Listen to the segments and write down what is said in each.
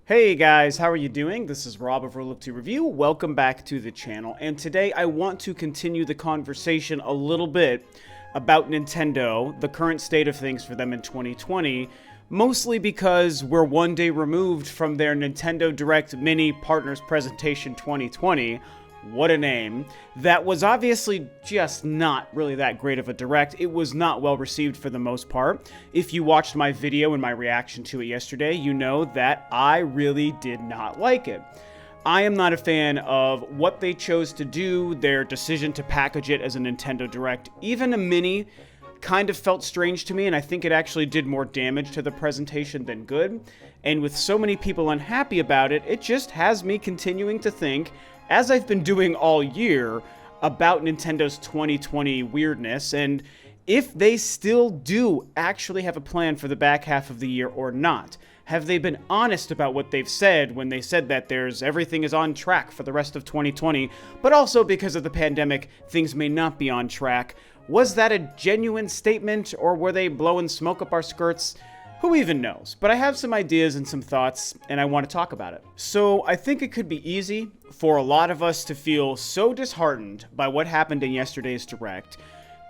Hey guys, how are you doing? This is Rob of Rule of Two Review. Welcome back to the channel. And today I want to continue the conversation a little bit about Nintendo, the current state of things for them in 2020, mostly because we're one day removed from their Nintendo Direct Mini Partners Presentation 2020. What a name. That was obviously just not really that great of a direct. It was not well received for the most part. If you watched my video and my reaction to it yesterday, you know that I really did not like it. I am not a fan of what they chose to do, their decision to package it as a Nintendo Direct. Even a mini kind of felt strange to me, and I think it actually did more damage to the presentation than good. And with so many people unhappy about it, it just has me continuing to think, as I've been doing all year, about Nintendo's 2020 weirdness, and if they still do actually have a plan for the back half of the year or not. Have they been honest about what they've said when they said that everything is on track for the rest of 2020, but also because of the pandemic, things may not be on track? Was that a genuine statement, or were they blowing smoke up our skirts? Who even knows? But I have some ideas and some thoughts, and I want to talk about it. So I think it could be easy for a lot of us to feel so disheartened by what happened in yesterday's Direct,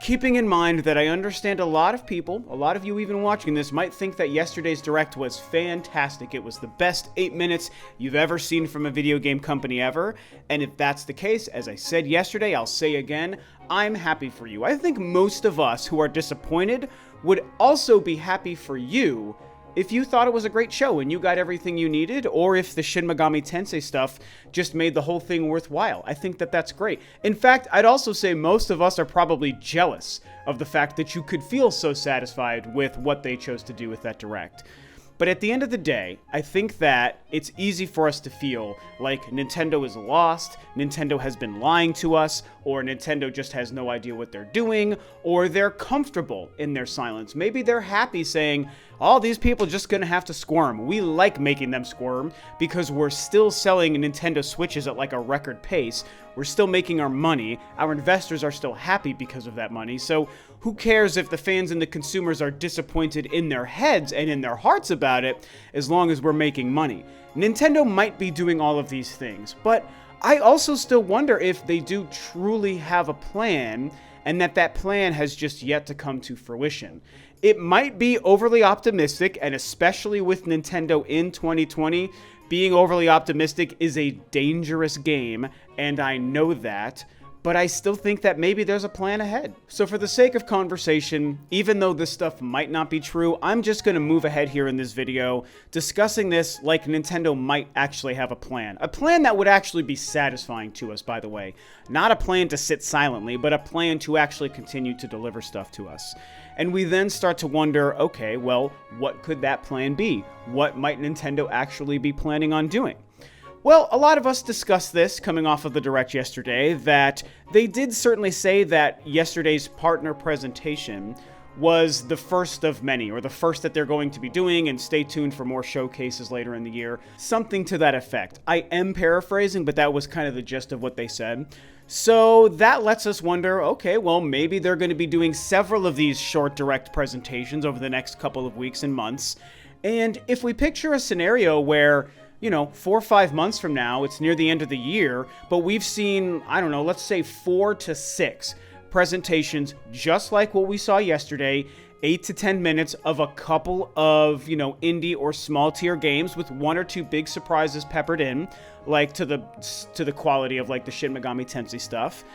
keeping in mind that I understand a lot of people, a lot of you even watching this, might think that yesterday's Direct was fantastic. It was the best 8 minutes you've ever seen from a video game company ever. And if that's the case, as I said yesterday, I'll say again, I'm happy for you. I think most of us who are disappointed would also be happy for you if you thought it was a great show and you got everything you needed, or if the Shin Megami Tensei stuff just made the whole thing worthwhile. I think that that's great. In fact, I'd also say most of us are probably jealous of the fact that you could feel so satisfied with what they chose to do with that Direct. But at the end of the day, I think that it's easy for us to feel like Nintendo is lost, Nintendo has been lying to us, or Nintendo just has no idea what they're doing, or they're comfortable in their silence. Maybe they're happy saying, all these people just gonna have to squirm. We like making them squirm because we're still selling Nintendo Switches at like a record pace. We're still making our money. Our investors are still happy because of that money. So who cares if the fans and the consumers are disappointed in their heads and in their hearts about it, as long as we're making money. Nintendo might be doing all of these things, but I also still wonder if they do truly have a plan, and that plan has just yet to come to fruition. It might be overly optimistic, and especially with Nintendo in 2020, being overly optimistic is a dangerous game, and I know that, but I still think that maybe there's a plan ahead. So for the sake of conversation, even though this stuff might not be true, I'm just going to move ahead here in this video, discussing this like Nintendo might actually have a plan. A plan that would actually be satisfying to us, by the way. Not a plan to sit silently, but a plan to actually continue to deliver stuff to us. And we then start to wonder, okay, well, what could that plan be? What might Nintendo actually be planning on doing? Well, a lot of us discussed this coming off of the Direct yesterday, that they did certainly say that yesterday's partner presentation was the first of many, or the first that they're going to be doing, and stay tuned for more showcases later in the year. Something to that effect. I am paraphrasing, but that was kind of the gist of what they said. So that lets us wonder, okay, well, maybe they're going to be doing several of these short Direct presentations over the next couple of weeks and months. And if we picture a scenario where, 4 or 5 months from now, it's near the end of the year, but we've seen, I don't know, let's say 4 to 6 presentations, just like what we saw yesterday, 8 to 10 minutes of a couple of, indie or small tier games with 1 or 2 big surprises peppered in, like to the quality of like the Shin Megami Tensei stuff.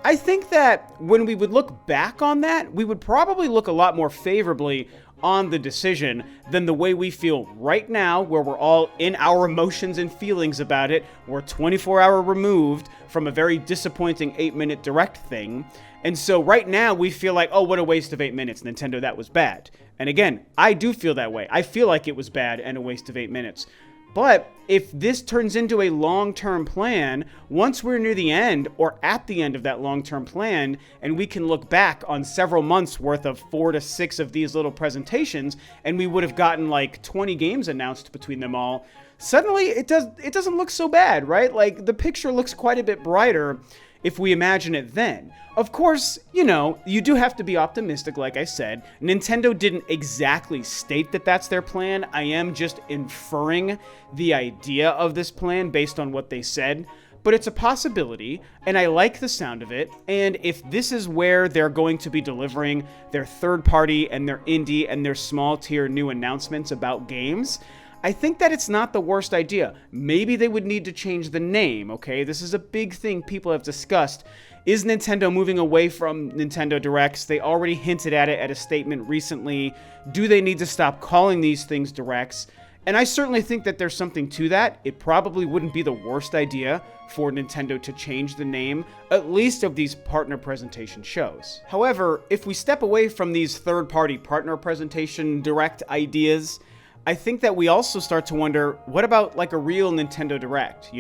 I think that when we would look back on that, we would probably look a lot more favorably on the decision than the way we feel right now, where we're all in our emotions and feelings about it. We're 24-hour removed from a very disappointing 8-minute Direct thing. And so right now we feel like, oh, what a waste of 8 minutes, Nintendo, that was bad. And again, I do feel that way. I feel like it was bad and a waste of 8 minutes. But if this turns into a long-term plan, once we're near the end or at the end of that long-term plan, and we can look back on several months worth of 4 to 6 of these little presentations, and we would have gotten like 20 games announced between them all, suddenly it doesn't look so bad, right? Like the picture looks quite a bit brighter if we imagine it then. Of course, you do have to be optimistic, like I said. Nintendo didn't exactly state that that's their plan. I am just inferring the idea of this plan based on what they said. But it's a possibility, and I like the sound of it. And if this is where they're going to be delivering their third-party and their indie and their small-tier new announcements about games, I think that it's not the worst idea. Maybe they would need to change the name, okay? This is a big thing people have discussed. Is Nintendo moving away from Nintendo Directs? They already hinted at it at a statement recently. Do they need to stop calling these things Directs? And I certainly think that there's something to that. It probably wouldn't be the worst idea for Nintendo to change the name, at least of these partner presentation shows. However, if we step away from these third-party partner presentation direct ideas, I think that we also start to wonder, what about like a real Nintendo Direct?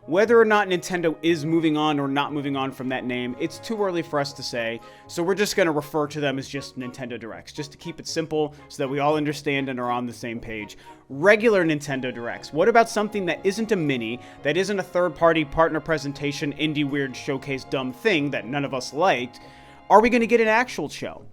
Whether or not Nintendo is moving on or not moving on from that name, it's too early for us to say, so we're just going to refer to them as just Nintendo Directs, just to keep it simple so that we all understand and are on the same page. Regular Nintendo Directs. What about something that isn't a mini, that isn't a third-party partner presentation, indie weird showcase dumb thing that none of us liked? Are we going to get an actual show?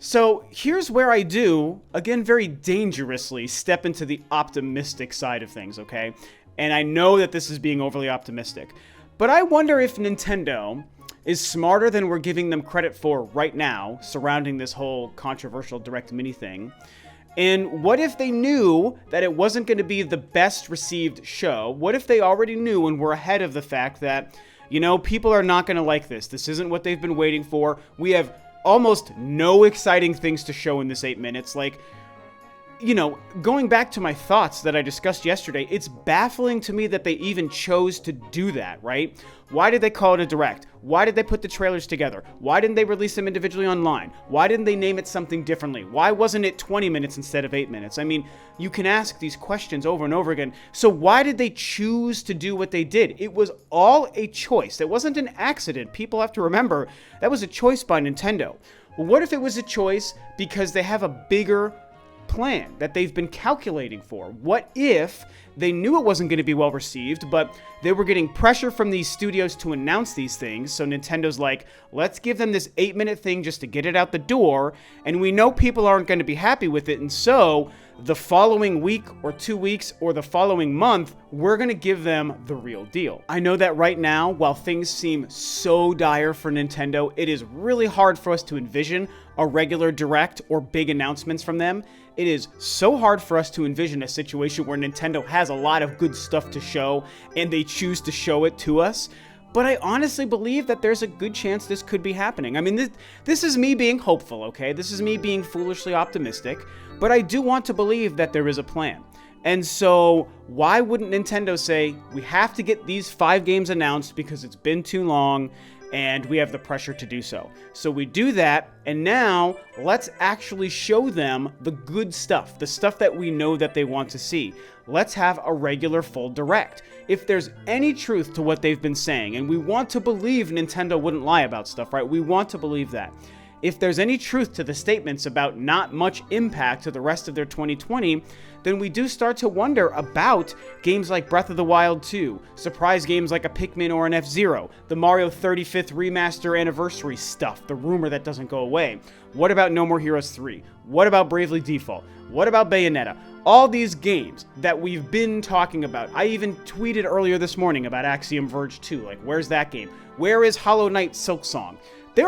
So here's where I do, again very dangerously, step into the optimistic side of things, okay? And I know that this is being overly optimistic, but I wonder if Nintendo is smarter than we're giving them credit for right now surrounding this whole controversial Direct Mini thing. And what if they knew that it wasn't going to be the best received show? What if they already knew and were ahead of the fact that, people are not going to like this. This isn't what they've been waiting for. We have almost no exciting things to show in this 8 minutes. Like, going back to my thoughts that I discussed yesterday, it's baffling to me that they even chose to do that, right? Why did they call it a Direct? Why did they put the trailers together? Why didn't they release them individually online? Why didn't they name it something differently? Why wasn't it 20 minutes instead of 8 minutes? I mean, you can ask these questions over and over again. So why did they choose to do what they did? It was all a choice. It wasn't an accident. People have to remember that was a choice by Nintendo. Well, what if it was a choice because they have a bigger plan that they've been calculating for? What if they knew it wasn't going to be well received, but they were getting pressure from these studios to announce these things, so Nintendo's like, let's give them this 8-minute thing just to get it out the door, and we know people aren't going to be happy with it, and so the following week or 2 weeks or the following month, we're going to give them the real deal. I know that right now, while things seem so dire for Nintendo, it is really hard for us to envision a regular Direct or big announcements from them. It is so hard for us to envision a situation where Nintendo has a lot of good stuff to show and they choose to show it to us. But I honestly believe that there's a good chance this could be happening. I mean, this is me being hopeful, okay? This is me being foolishly optimistic, but I do want to believe that there is a plan. And so why wouldn't Nintendo say, we have to get these 5 games announced because it's been too long and we have the pressure to do so. So we do that, and now let's actually show them the good stuff, the stuff that we know that they want to see. Let's have a regular full Direct. If there's any truth to what they've been saying, and we want to believe Nintendo wouldn't lie about stuff, right? We want to believe that. If there's any truth to the statements about not much impact to the rest of their 2020, then we do start to wonder about games like Breath of the Wild 2, surprise games like a Pikmin or an F-Zero, the Mario 35th Remaster Anniversary stuff, the rumor that doesn't go away. What about No More Heroes 3? What about Bravely Default? What about Bayonetta? All these games that we've been talking about. I even tweeted earlier this morning about Axiom Verge 2. Like, where's that game? Where is Hollow Knight Silksong? There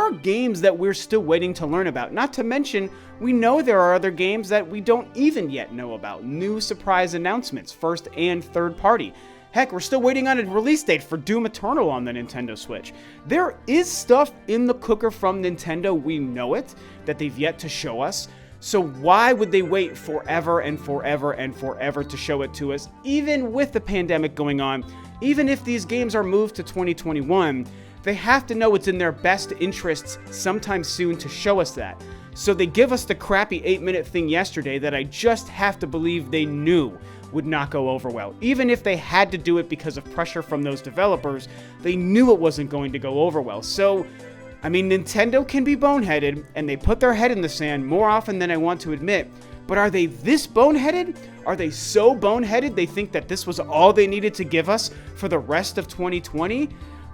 are games that we're still waiting to learn about. Not to mention, we know there are other games that we don't even yet know about. New surprise announcements, first and third party. Heck, we're still waiting on a release date for Doom Eternal on the Nintendo Switch. There is stuff in the cooker from Nintendo, we know it, that they've yet to show us. So why would they wait forever and forever and forever to show it to us, even with the pandemic going on? Even if these games are moved to 2021, they have to know it's in their best interests sometime soon to show us that. So they give us the crappy 8-minute thing yesterday that I just have to believe they knew would not go over well. Even if they had to do it because of pressure from those developers, they knew it wasn't going to go over well. So, I mean, Nintendo can be boneheaded, and they put their head in the sand more often than I want to admit, but are they this boneheaded? Are they so boneheaded they think that this was all they needed to give us for the rest of 2020?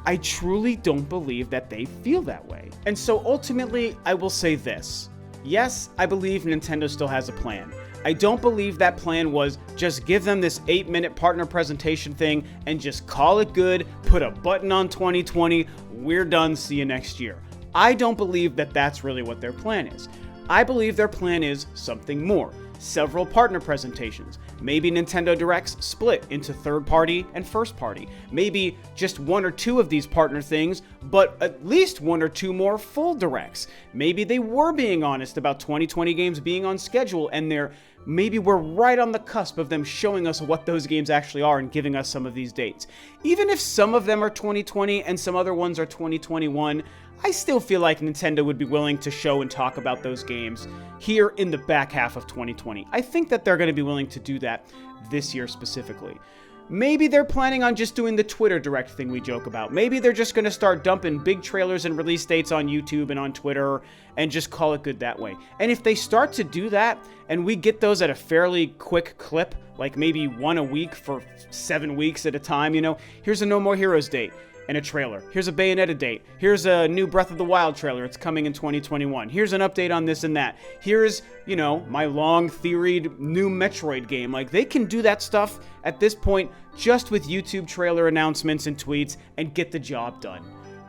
I truly don't believe that they feel that way. And so ultimately, I will say this. Yes, I believe Nintendo still has a plan. I don't believe that plan was just give them this 8-minute partner presentation thing and just call it good, put a button on 2020, we're done, see you next year. I don't believe that that's really what their plan is. I believe their plan is something more. Several partner presentations. Maybe Nintendo Directs split into third party and first party. Maybe just one or two of these partner things, but at least one or two more full Directs. Maybe they were being honest about 2020 games being on schedule and maybe we're right on the cusp of them showing us what those games actually are and giving us some of these dates. Even if some of them are 2020 and some other ones are 2021, I still feel like Nintendo would be willing to show and talk about those games here in the back half of 2020. I think that they're going to be willing to do that this year specifically. Maybe they're planning on just doing the Twitter Direct thing we joke about. Maybe they're just going to start dumping big trailers and release dates on YouTube and on Twitter and just call it good that way. And if they start to do that and we get those at a fairly quick clip, like maybe one a week for 7 weeks at a time, here's a No More Heroes date and a trailer. Here's a Bayonetta date. Here's a new Breath of the Wild trailer. It's coming in 2021. Here's an update on this and that. Here's, my long theoried new Metroid game. Like, they can do that stuff at this point just with YouTube trailer announcements and tweets and get the job done.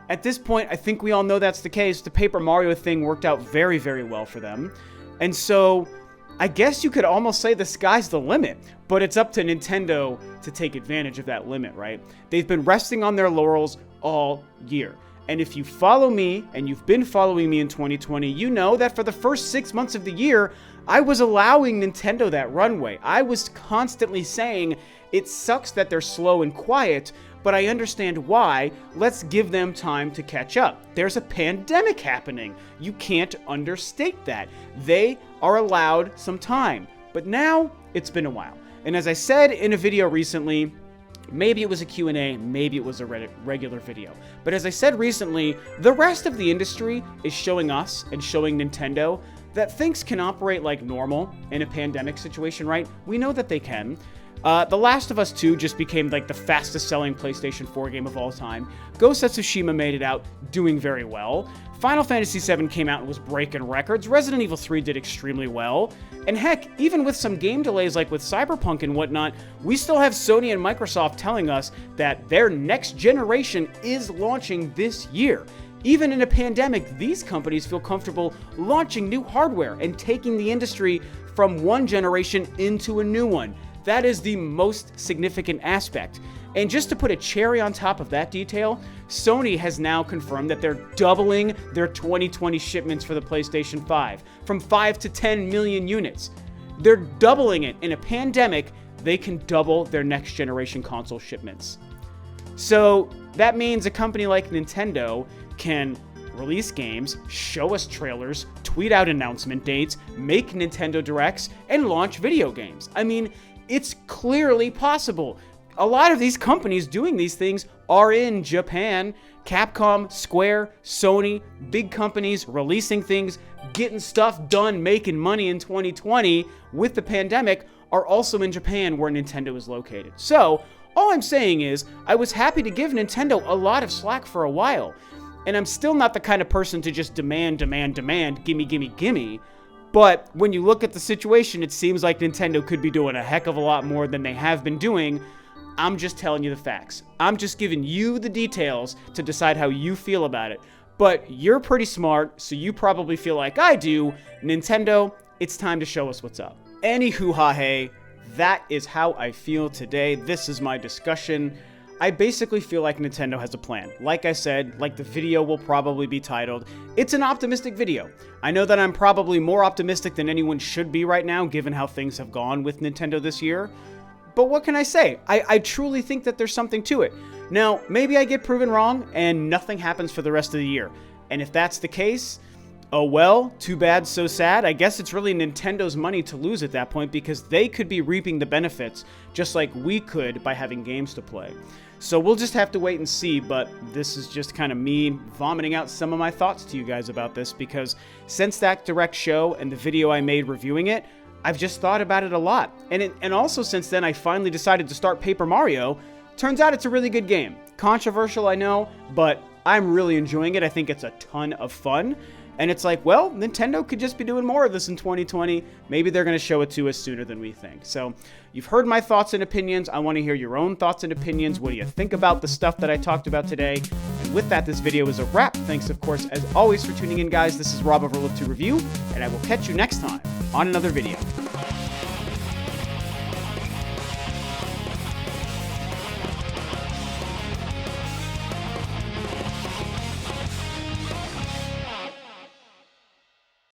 At this point, I think we all know that's the case. The Paper Mario thing worked out very, very well for them. And so I guess you could almost say the sky's the limit, but it's up to Nintendo to take advantage of that limit, right? They've been resting on their laurels all year. And if you follow me, and you've been following me in 2020, you know that for the first 6 months of the year, I was allowing Nintendo that runway. I was constantly saying, it sucks that they're slow and quiet, but I understand why. Let's give them time to catch up. There's a pandemic happening. You can't understate that. They are allowed some time. But now, it's been a while. And as I said in a video recently, maybe it was a Q&A, maybe it was a regular video. But as I said recently, the rest of the industry is showing us and showing Nintendo that things can operate like normal in a pandemic situation, right? We know that they can. The Last of Us 2 just became like the fastest selling PlayStation 4 game of all time. Ghost of Tsushima made it out doing very well. Final Fantasy VII came out and was breaking records. Resident Evil 3 did extremely well. And heck, even with some game delays like with Cyberpunk and whatnot, we still have Sony and Microsoft telling us that their next generation is launching this year. Even in a pandemic, these companies feel comfortable launching new hardware and taking the industry from one generation into a new one. That is the most significant aspect. And just to put a cherry on top of that detail, Sony has now confirmed that they're doubling their 2020 shipments for the PlayStation 5 from 5 to 10 million units. They're doubling it. In a pandemic, they can double their next generation console shipments. So that means a company like Nintendo can release games, show us trailers, tweet out announcement dates, make Nintendo Directs, and launch video games. I mean, it's clearly possible. A lot of these companies doing these things are in Japan. Capcom, Square, Sony, big companies releasing things, getting stuff done, making money in 2020 with the pandemic are also in Japan where Nintendo is located. So, all I'm saying is, I was happy to give Nintendo a lot of slack for a while. And I'm still not the kind of person to just demand, gimme. But when you look at the situation, it seems like Nintendo could be doing a heck of a lot more than they have been doing. I'm just telling you the facts. I'm just giving you the details to decide how you feel about it. But you're pretty smart, so you probably feel like I do. Nintendo, it's time to show us what's up. Anywho, hey, that is how I feel today. This is my discussion. I basically feel like Nintendo has a plan. Like I said, like the video will probably be titled, it's an optimistic video. I know that I'm probably more optimistic than anyone should be right now, given how things have gone with Nintendo this year. But what can I say? I truly think that there's something to it. Now, maybe I get proven wrong and nothing happens for the rest of the year. And if that's the case, oh well, too bad, so sad. I guess it's really Nintendo's money to lose at that point because they could be reaping the benefits just like we could by having games to play. So we'll just have to wait and see, but this is just kind of me vomiting out some of my thoughts to you guys about this because since that direct show and the video I made reviewing it, I've just thought about it a lot. And also since then, I finally decided to start Paper Mario Turns out it's a really good game. Controversial, I know, but I'm really enjoying it. I think it's a ton of fun. And it's like, well, Nintendo could just be doing more of this in 2020. Maybe they're going to show it to us sooner than we think. So you've heard my thoughts and opinions. I want to hear your own thoughts and opinions. What do you think about the stuff that I talked about today? And with that, this video is a wrap. Thanks, of course, as always, for tuning in, guys. This is Rob of Overlook 2 Review, and I will catch you next time on another video.